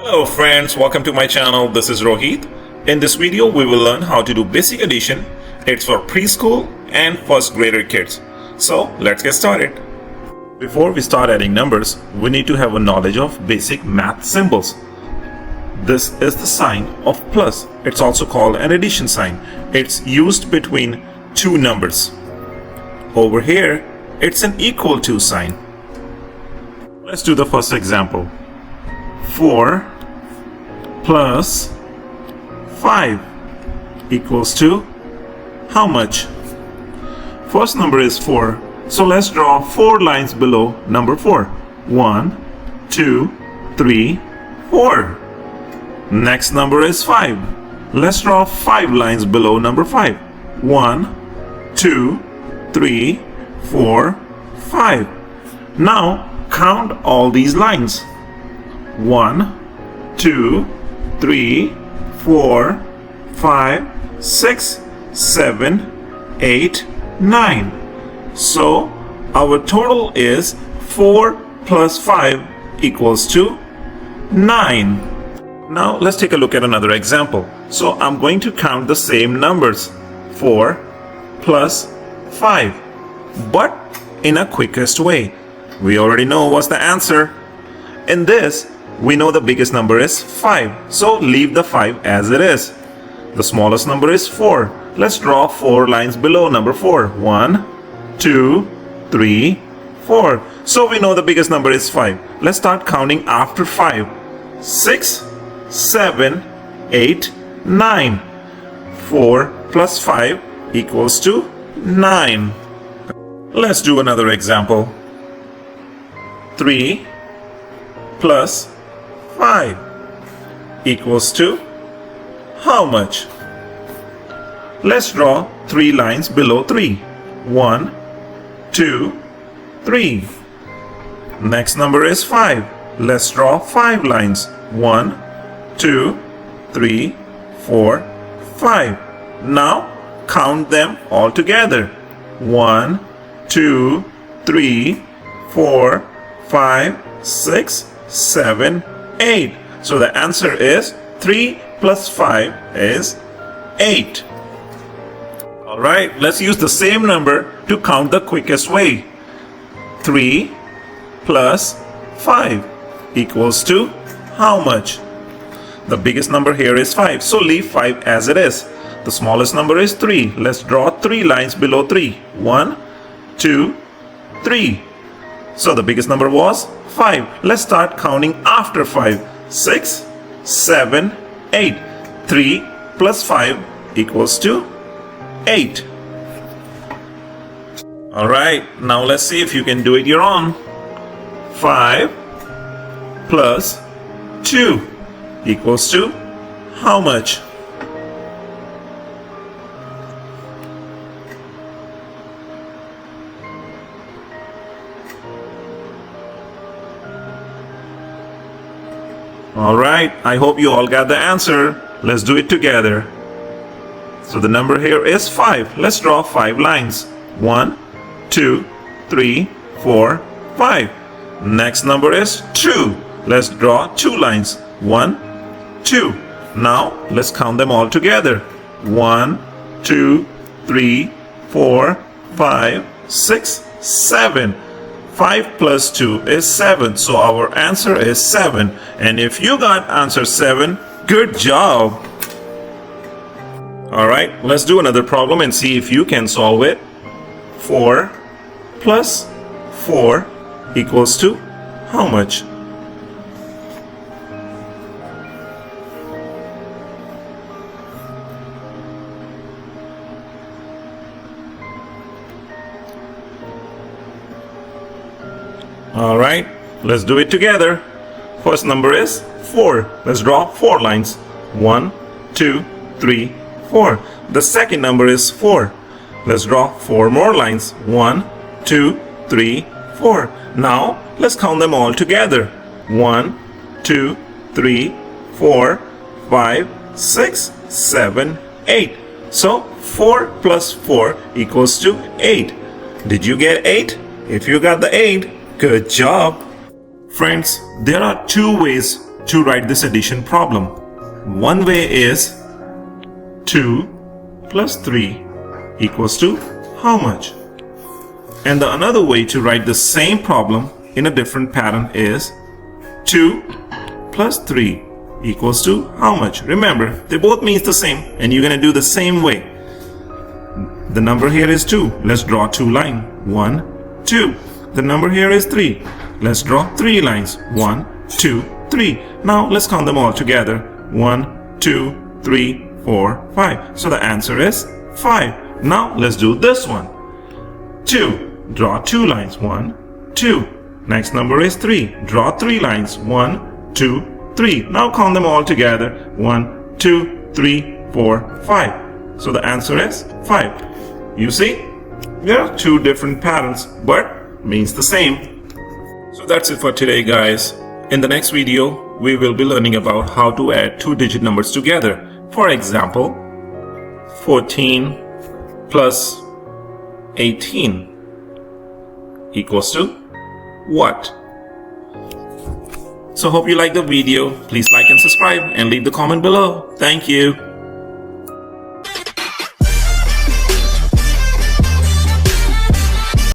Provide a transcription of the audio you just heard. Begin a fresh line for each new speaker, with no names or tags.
Hello friends, welcome to my channel. This is Rohit. In this video, we will learn how to do basic addition. It's for preschool and first grader kids. So let's get started. Before we start adding numbers, we need to have a knowledge of basic math symbols. This is the sign of plus. It's also called an addition sign. It's used between two numbers. Over here, it's an equal to sign. Let's do the first example. 4 plus 5 equals to how much? First number is 4. So let's draw 4 lines below number 4. 1, 2, 3, 4. Next number is 5. Let's draw 5 lines below number 5. 1, 2, 3, 4, 5. Now count all these lines. 1, 2, 3, 4, 5, 6, 7, 8, 9. So our total is 4 plus 5 equals to 9. Now let's take a look at another example. So I'm going to count the same numbers, 4 plus 5, but in a quickest way. We already know what's the answer. In this, we know the biggest number is 5, so leave the 5 as it is. The smallest number is 4. Let's draw 4 lines below number 4. 1, 2, 3, 4. So we know the biggest number is 5. Let's start counting after 5. 6, 7, 8, 9. 4 plus 5 equals to 9. Let's do another example. 3 plus 5 equals to how much? Let's draw 3 lines below 3. 1, 2, 3. Next number is 5. Let's draw 5 lines. 1, 2, 3, 4, 5. Now count them all together. 1, 2, 3, 4, 5, 6, 7, 8. So the answer is 3 plus 5 is 8. Alright, let's use the same number to count the quickest way. 3 plus 5 equals to how much? The biggest number here is 5, so leave 5 as it is. The smallest number is 3. Let's draw 3 lines below 3. 1, 2, 3. So the biggest number was 5. Let's start counting after 5. 6, 7, 8. 3 plus 5 equals to 8. Alright, now let's see if you can do it your own. 5 plus 2 equals to how much? Alright, I hope you all got the answer. Let's do it together. So the number here is 5. Let's draw 5 lines. 1, 2, 3, 4, 5. Next number is 2. Let's draw 2 lines. 1, 2. Now let's count them all together. 1, 2, 3, 4, 5, 6, 7. 5 plus 2 is 7, so our answer is 7. And if you got answer 7, good job! Alright, let's do another problem and see if you can solve it. 4 plus 4 equals to how much? Alright, let's do it together. First number is 4. Let's draw 4 lines. 1, 2, 3, 4. The second number is 4. Let's draw 4 more lines. 1, 2, 3, 4. Now let's count them all together. 1, 2, 3, 4, 5, 6, 7, 8. So 4 plus 4 equals to 8. Did you get 8? If you got the 8, good job! Friends, there are two ways to write this addition problem. One way is 2 plus 3 equals to how much? And the another way to write the same problem in a different pattern is 2 plus 3 equals to how much? Remember, they both means the same, and you're going to do the same way. The number here is 2. Let's draw 2 lines. 1, 2. The number here is 3. Let's draw 3 lines. 1, 2, 3. Now let's count them all together. 1, 2, 3, 4, 5. So the answer is 5. Now let's do this one. 2. Draw 2 lines. 1, 2. Next number is 3. Draw 3 lines. 1, 2, 3. Now count them all together. 1, 2, 3, 4, 5. So the answer is 5. You see, there are 2 different patterns, but means the same. So that's it for today, guys. In the next video, we will be learning about how to add 2-digit numbers together. For example, 14 plus 18 equals to what? So hope you like the video. Please like and subscribe and leave the comment below. Thank you.